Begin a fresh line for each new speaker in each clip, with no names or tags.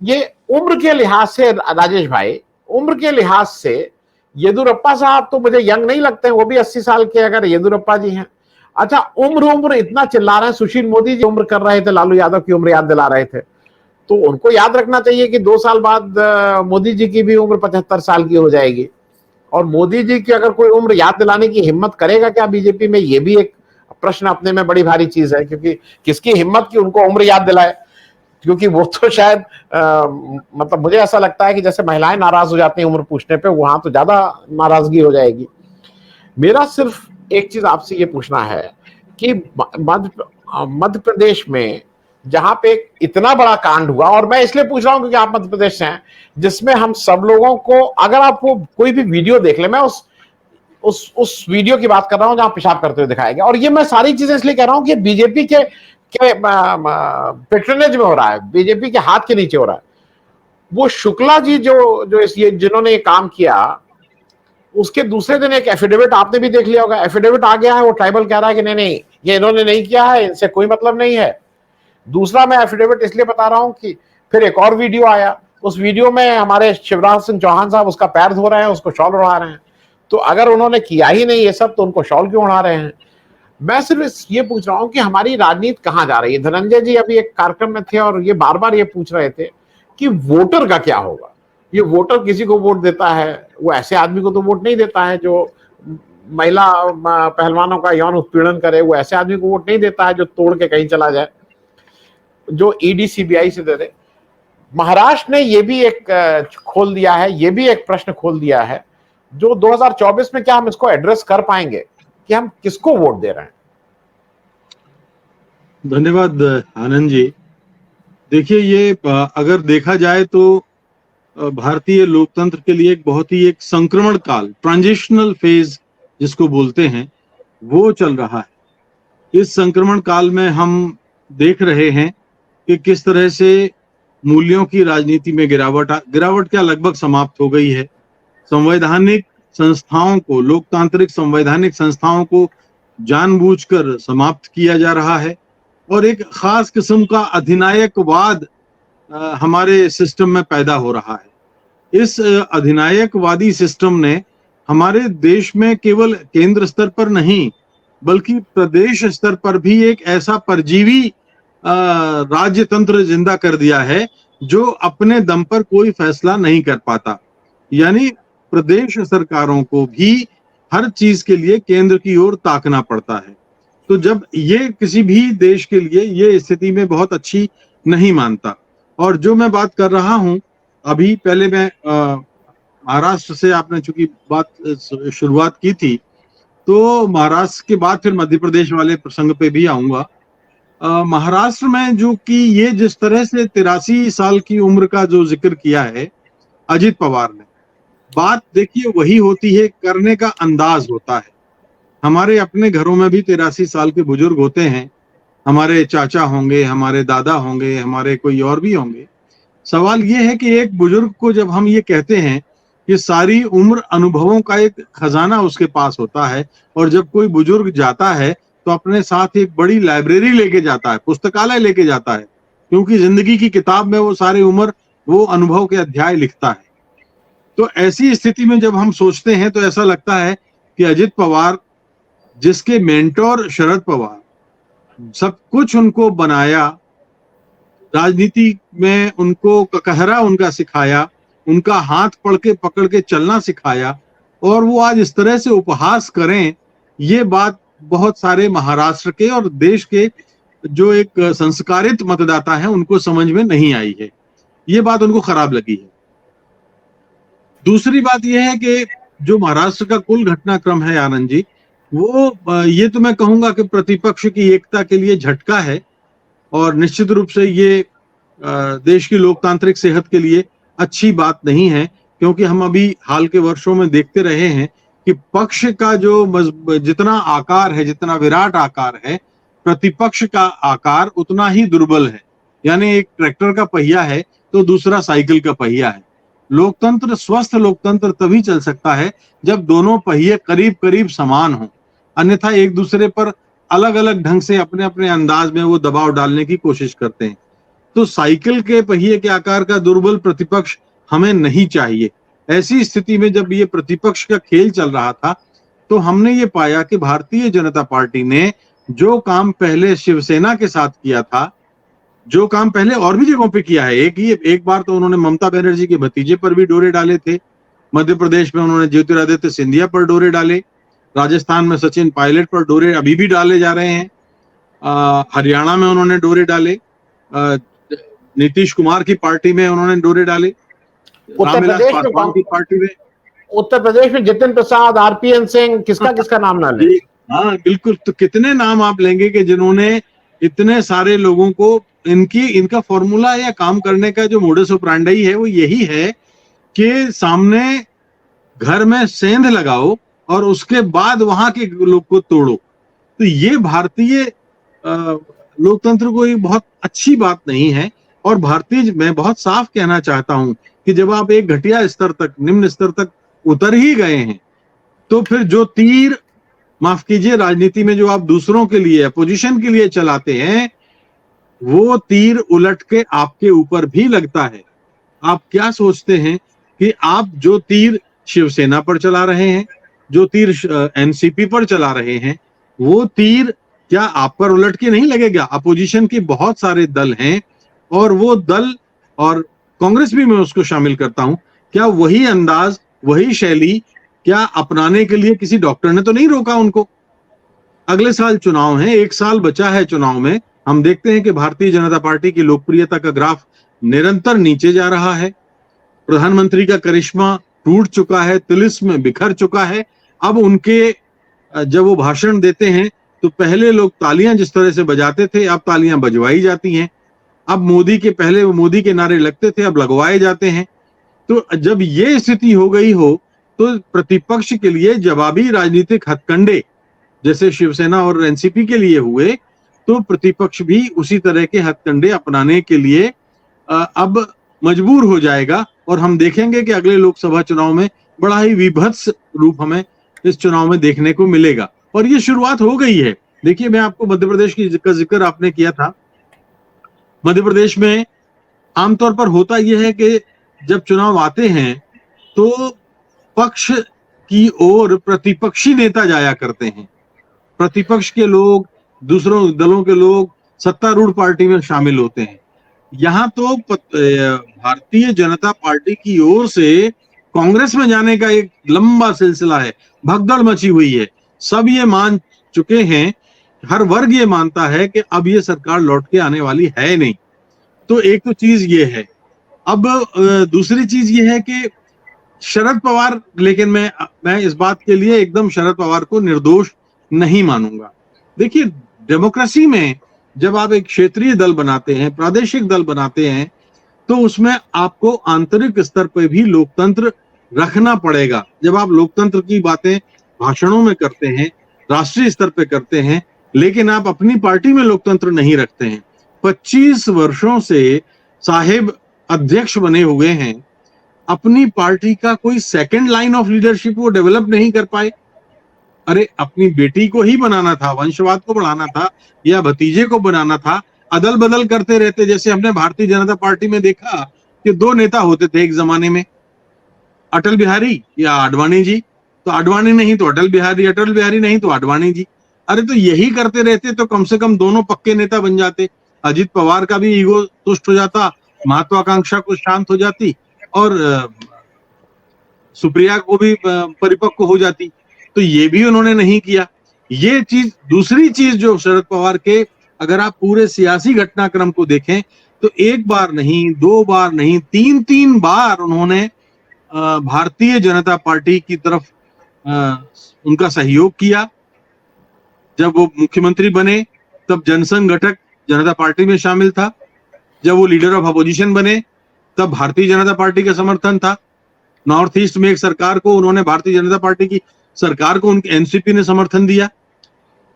ये उम्र के लिहाज से राजेश भाई, उम्र के लिहाज से येदुरप्पा साहब तो मुझे यंग नहीं लगते हैं, वो भी 80 साल के अगर येदुरप्पा जी हैं। अच्छा, उम्र इतना चिल्ला रहे हैं, सुशील मोदी जी उम्र कर रहे थे, लालू यादव की उम्र याद दिला रहे थे, तो उनको याद रखना चाहिए कि 2 साल बाद मोदी जी की भी उम्र 75 साल की हो जाएगी। और मोदी जी की अगर कोई उम्र याद दिलाने की हिम्मत करेगा क्या बीजेपी में, ये भी एक प्रश्न अपने में बड़ी भारी चीज है, क्योंकि किसकी हिम्मत की उनको उम्र याद दिलाए, क्योंकि वो तो शायद मतलब मुझे ऐसा लगता है कि जैसे महिलाएं नाराज हो जाती हैं उम्र पूछने पे, वहां तो ज्यादा नाराजगी हो जाएगी। मेरा सिर्फ एक चीज आपसे ये पूछना है कि मध्य प्रदेश में जहां पे इतना बड़ा कांड हुआ, और मैं इसलिए पूछ रहा हूं क्योंकि आप मध्य प्रदेश से हैं, जिसमें हम सब लोगों को, अगर आप वो कोई भी वीडियो देख ले, मैं उस वीडियो की बात कर रहा हूं जहां पेशाब करते हुए दिखाया गया, और ये मैं सारी चीजें इसलिए कह रहा हूं कि बीजेपी के पेट्रोनेज में हो रहा है, बीजेपी के हाथ के नीचे हो रहा है। वो शुक्ला जी जो ये जिन्होंने ये काम किया, उसके दूसरे दिन एक एफिडेविट आपने भी देख लिया होगा, एफिडेविट आ गया है, वो ट्राइबल कह रहा है कि नहीं नहीं ये इन्होंने नहीं किया है, इनसे कोई मतलब नहीं है। दूसरा मैं एफिडेविट इसलिए बता रहा हूं कि फिर एक और वीडियो आया, उस वीडियो में हमारे शिवराज सिंह चौहान साहब उसका पैर धो रहे हैं, उसको शॉल उड़ा रहे हैं। तो अगर उन्होंने किया ही नहीं ये सब, तो उनको शॉल क्यों उड़ा रहे हैं? मैं सिर्फ ये पूछ रहा हूं कि हमारी राजनीति कहां जा रही है। धनंजय जी अभी एक कार्यक्रम में थे और ये बार बार ये पूछ रहे थे कि वोटर का क्या होगा। ये वोटर किसी को वोट देता है, वो ऐसे आदमी को तो वोट नहीं देता है जो महिला पहलवानों का यौन उत्पीड़न करे, वो ऐसे आदमी को वोट नहीं देता है जो तोड़ के कहीं चला जाए, जो ईडी सीबीआई से दे दे। महाराष्ट्र ने ये भी एक खोल दिया है, ये भी एक प्रश्न खोल दिया है, जो 2024 में क्या हम इसको एड्रेस कर पाएंगे कि हम किसको वोट दे रहे हैं?
धन्यवाद आनंद जी। देखिए, ये अगर देखा जाए तो भारतीय लोकतंत्र के लिए एक बहुत ही एक संक्रमण काल, ट्रांजिशनल फेज जिसको बोलते हैं, वो चल रहा है। इस संक्रमण काल में हम देख रहे हैं कि किस तरह से मूल्यों की राजनीति में गिरावट क्या लगभग समाप्त हो गई है। संवैधानिक संस्थाओं को, लोकतांत्रिक संवैधानिक संस्थाओं को जानबूझकर समाप्त किया जा रहा है, और एक खास किस्म का अधिनायकवाद हमारे सिस्टम में पैदा हो रहा है। इस अधिनायकवादी सिस्टम ने हमारे देश में केवल केंद्र स्तर पर नहीं बल्कि प्रदेश स्तर पर भी एक ऐसा परजीवी राज्य तंत्र जिंदा कर दिया है जो अपने दम पर कोई फैसला नहीं कर पाता। यानी प्रदेश सरकारों को भी हर चीज के लिए केंद्र की ओर ताकना पड़ता है। तो जब ये किसी भी देश के लिए ये स्थिति में बहुत अच्छी नहीं मानता। और जो मैं बात कर रहा हूं अभी, पहले मैं महाराष्ट्र से, आपने चूंकि बात शुरुआत की थी, तो महाराष्ट्र के बाद फिर मध्य प्रदेश वाले प्रसंग पे भी आऊंगा। महाराष्ट्र में जो कि ये जिस तरह से 83 साल की उम्र का जो जिक्र किया है अजित पवार ने, बात देखिए वही होती है, करने का अंदाज होता है। हमारे अपने घरों में भी 83 साल के बुजुर्ग होते हैं, हमारे चाचा होंगे, हमारे दादा होंगे, हमारे कोई और भी होंगे। सवाल ये है कि एक बुजुर्ग को जब हम ये कहते हैं कि सारी उम्र अनुभवों का एक खजाना उसके पास होता है, और जब कोई बुजुर्ग जाता है तो अपने साथ एक बड़ी लाइब्रेरी लेके जाता है, पुस्तकालय लेके जाता है, क्योंकि जिंदगी की किताब में वो सारी उम्र वो अनुभव के अध्याय लिखता है। तो ऐसी स्थिति में जब हम सोचते हैं तो ऐसा लगता है कि अजित पवार, जिसके मेंटोर शरद पवार सब कुछ उनको बनाया, राजनीति में उनको ककहरा उनका सिखाया, उनका हाथ पकड़ के चलना सिखाया, और वो आज इस तरह से उपहास करें, ये बात बहुत सारे महाराष्ट्र के और देश के जो एक संस्कारित मतदाता हैं उनको समझ में नहीं आई है। ये बात उनको खराब लगी है। दूसरी बात यह है कि जो महाराष्ट्र का कुल घटनाक्रम है आनंद जी, वो ये तो मैं कहूंगा कि प्रतिपक्ष की एकता के लिए झटका है, और निश्चित रूप से ये देश की लोकतांत्रिक सेहत के लिए अच्छी बात नहीं है, क्योंकि हम अभी हाल के वर्षों में देखते रहे हैं कि पक्ष का जो जितना आकार है, जितना विराट आकार है, प्रतिपक्ष का आकार उतना ही दुर्बल है। यानी एक ट्रैक्टर का पहिया है तो दूसरा साइकिल का पहिया है। लोकतंत्र, स्वस्थ लोकतंत्र तभी चल सकता है जब दोनों पहिए करीब करीब समान हों, अन्यथा एक दूसरे पर अलग अलग ढंग से अपने अपने अंदाज में वो दबाव डालने की कोशिश करते हैं। तो साइकिल के पहिए के आकार का दुर्बल प्रतिपक्ष हमें नहीं चाहिए। ऐसी स्थिति में जब ये प्रतिपक्ष का खेल चल रहा था तो हमने ये पाया कि भारतीय जनता पार्टी ने जो काम पहले शिवसेना के साथ किया था, जो काम पहले और भी जगहों पे किया है, एक बार तो उन्होंने ममता बनर्जी के भतीजे पर भी डोरे डाले थे, मध्य प्रदेश में उन्होंने ज्योतिरादित्य सिंधिया पर डोरे डाले, राजस्थान में सचिन पायलट पर डोरे अभी भी डाले जा रहे हैं, हरियाणा में उन्होंने डोरे डाले, नीतीश कुमार की पार्टी में उन्होंने डोरे डाले, रामविलास पासवान की पार्टी में,
उत्तर प्रदेश में जितिन प्रसाद, आरपीएन सिंह, किसका नाम ना ले।
हाँ बिल्कुल, तो कितने नाम आप लेंगे कि जिन्होंने इतने सारे लोगों को, इनका फॉर्मूला या काम करने का जो मोडस ऑपरेंडी है वो यही है कि सामने घर में सेंध लगाओ और उसके बाद वहां के लोग को तोड़ो। तो ये भारतीय लोकतंत्र को ये बहुत अच्छी बात नहीं है। और मैं बहुत साफ कहना चाहता हूं कि जब आप एक घटिया स्तर तक, निम्न स्तर तक उतर ही गए हैं तो फिर जो तीर, माफ कीजिए, राजनीति में जो आप दूसरों के लिए, अपोजिशन के लिए चलाते हैं, वो तीर उलट के आपके ऊपर भी लगता है। आप क्या सोचते हैं कि आप जो तीर शिवसेना पर चला रहे हैं, जो तीर एनसीपी पर चला रहे हैं, वो तीर क्या आप पर उलट के नहीं लगेगा? अपोजिशन के बहुत सारे दल हैं और वो दल, और कांग्रेस भी मैं उसको शामिल करता हूं, क्या वही अंदाज, वही शैली क्या अपनाने के लिए किसी डॉक्टर ने तो नहीं रोका उनको? अगले साल चुनाव है, 1 साल बचा है चुनाव में। हम देखते हैं कि भारतीय जनता पार्टी की लोकप्रियता का ग्राफ निरंतर नीचे जा रहा है। प्रधानमंत्री का करिश्मा टूट चुका है, तिलिस्म बिखर चुका है। अब उनके जब वो भाषण देते हैं तो पहले लोग तालियां जिस तरह से बजाते थे, अब तालियां बजवाई जाती हैं। अब मोदी के नारे लगते थे, अब लगवाए जाते हैं। तो जब ये स्थिति हो गई हो तो प्रतिपक्ष के लिए जवाबी राजनीतिक हथकंडे जैसे शिवसेना और एनसीपी के लिए हुए, तो प्रतिपक्ष भी उसी तरह के हथकंडे अपनाने के लिए अब मजबूर हो जाएगा। और हम देखेंगे कि अगले लोकसभा चुनाव में बड़ा ही विभत्स रूप हमें इस चुनाव में देखने को मिलेगा। और ये शुरुआत हो गई है। देखिए, मैं आपको मध्य प्रदेश का जिक्र आपने किया था। मध्य प्रदेश में आमतौर पर होता यह है कि जब चुनाव आते हैं तो पक्ष की ओर प्रतिपक्षी नेता जाया करते हैं। प्रतिपक्ष के लोग, दूसरों दलों के लोग सत्तारूढ़ पार्टी में शामिल होते हैं। यहाँ तो भारतीय जनता पार्टी की ओर से कांग्रेस में जाने का एक लंबा सिलसिला है, भगदड़ मची हुई है। सब ये मान चुके हैं, हर वर्ग ये मानता है कि अब ये सरकार लौट के आने वाली है नहीं। तो एक तो चीज ये है। अब दूसरी चीज ये है कि शरद पवार, लेकिन मैं इस बात के लिए एकदम शरद पवार को निर्दोष नहीं मानूंगा। देखिए, डेमोक्रेसी में जब आप एक क्षेत्रीय दल बनाते हैं, प्रादेशिक दल बनाते हैं, तो उसमें आपको आंतरिक स्तर पर भी लोकतंत्र रखना पड़ेगा। जब आप लोकतंत्र की बातें भाषणों में करते हैं, राष्ट्रीय स्तर पे करते हैं, लेकिन आप अपनी पार्टी में लोकतंत्र नहीं रखते हैं। 25 वर्षों से साहेब अध्यक्ष बने हुए हैं, अपनी पार्टी का कोई सेकंड लाइन ऑफ लीडरशिप वो डेवलप नहीं कर पाए। अरे, अपनी बेटी को ही बनाना था, वंशवाद को बढ़ाना था या भतीजे को बनाना था, अदल बदल करते रहते। जैसे हमने भारतीय जनता पार्टी में देखा कि 2 नेता होते थे एक जमाने में, अटल बिहारी या आडवाणी जी। तो आडवाणी नहीं तो अटल बिहारी, अटल बिहारी नहीं तो आडवाणी जी। अरे, तो यही करते रहते तो कम से कम दोनों पक्के नेता बन जाते। अजित पवार का भी ईगो तुष्ट हो जाता, महत्वाकांक्षा कुछ शांत हो जाती और सुप्रिया को भी परिपक्व हो जाती। तो ये भी उन्होंने नहीं किया। ये चीज, दूसरी चीज जो शरद पवार के, अगर आप पूरे सियासी घटनाक्रम को देखें तो 1 बार नहीं, 2 बार नहीं, 3 बार उन्होंने भारतीय जनता पार्टी की तरफ उनका सहयोग किया। जब वो मुख्यमंत्री बने तब जनसंघ घटक जनता पार्टी में शामिल था। जब वो लीडर ऑफ अपोजिशन बने तब भारतीय जनता पार्टी का समर्थन था। नॉर्थ ईस्ट में एक सरकार को उन्होंने, भारतीय जनता पार्टी की सरकार को उनके एनसीपी ने समर्थन दिया।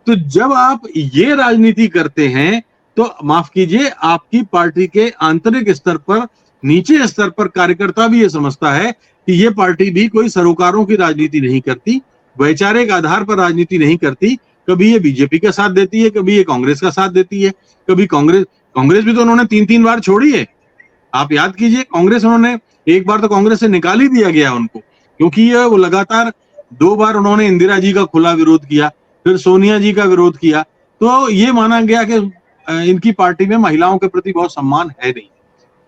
तो जब आप ये राजनीति करते हैं तो माफ कीजिए, आपकी पार्टी के आंतरिक स्तर पर, नीचे स्तर पर कार्यकर्ता भी ये समझता है कि ये पार्टी भी कोई सरोकारों की राजनीति नहीं करती, वैचारिक आधार पर राजनीति नहीं करती। कभी ये बीजेपी का साथ देती है, कभी ये कांग्रेस का साथ देती है, कभी कांग्रेस कांग्रेस भी तो उन्होंने 3-3 बार छोड़ी है। आप याद कीजिए, कांग्रेस उन्होंने एक बार तो कांग्रेस से निकाल ही दिया गया उनको, क्योंकि ये वो लगातार 2 बार उन्होंने इंदिरा जी का खुला विरोध किया, फिर सोनिया जी का विरोध किया, तो ये माना गया कि इनकी पार्टी में महिलाओं के प्रति बहुत सम्मान है नहीं।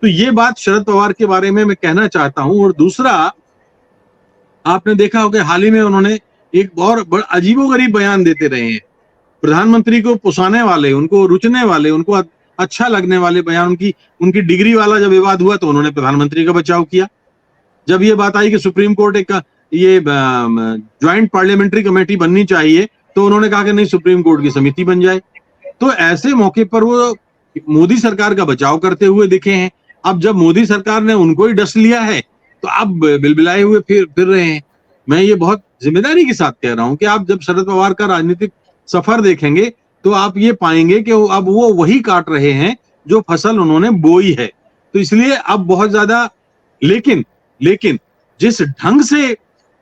तो ये बात शरद पवार के बारे में मैं कहना चाहता हूं। और दूसरा, आपने देखा होगा हाल ही में उन्होंने एक और बड़ा अजीबोगरीब बयान देते रहे हैं, प्रधानमंत्री को पुसाने वाले, उनको रुचने वाले, उनको अच्छा लगने वाले बयान। उनकी डिग्री वाला जब विवाद हुआ तो उन्होंने प्रधानमंत्री का बचाव किया। जब ये बात आई कि सुप्रीम कोर्ट एक ये ज्वाइंट पार्लियामेंट्री कमेटी बननी चाहिए, तो उन्होंने कहा कि नहीं, सुप्रीम कोर्ट की समिति बन जाए। तो ऐसे मौके पर वो मोदी सरकार का बचाव करते हुए दिखे हैं। अब जब मोदी सरकार ने उनको ही डस लिया है, तो अब बिलबिलाए हुए फिर रहे हैं। मैं ये बहुत जिम्मेदारी के साथ कह रहा हूं कि आप जब शरद पवार का राजनीतिक सफर देखेंगे तो आप ये पाएंगे कि अब वो वही काट रहे हैं जो फसल उन्होंने बोई है। तो इसलिए अब बहुत ज्यादा, लेकिन जिस ढंग से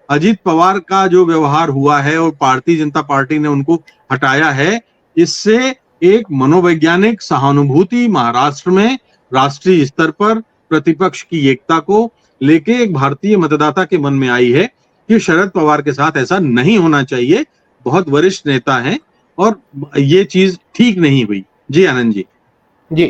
अजीत पवार का जो व्यवहार हुआ है और भारतीय जनता पार्टी ने उनको हटाया है, इससे एक मनोवैज्ञानिक सहानुभूति महाराष्ट्र में राष्ट्रीय स्तर पर प्रतिपक्ष की एकता को लेके एक भारतीय मतदाता के मन में आई है कि शरद पवार के साथ ऐसा नहीं होना चाहिए। बहुत वरिष्ठ नेता हैं और ये चीज ठीक नहीं हुई। जी आनंद जी।
जी।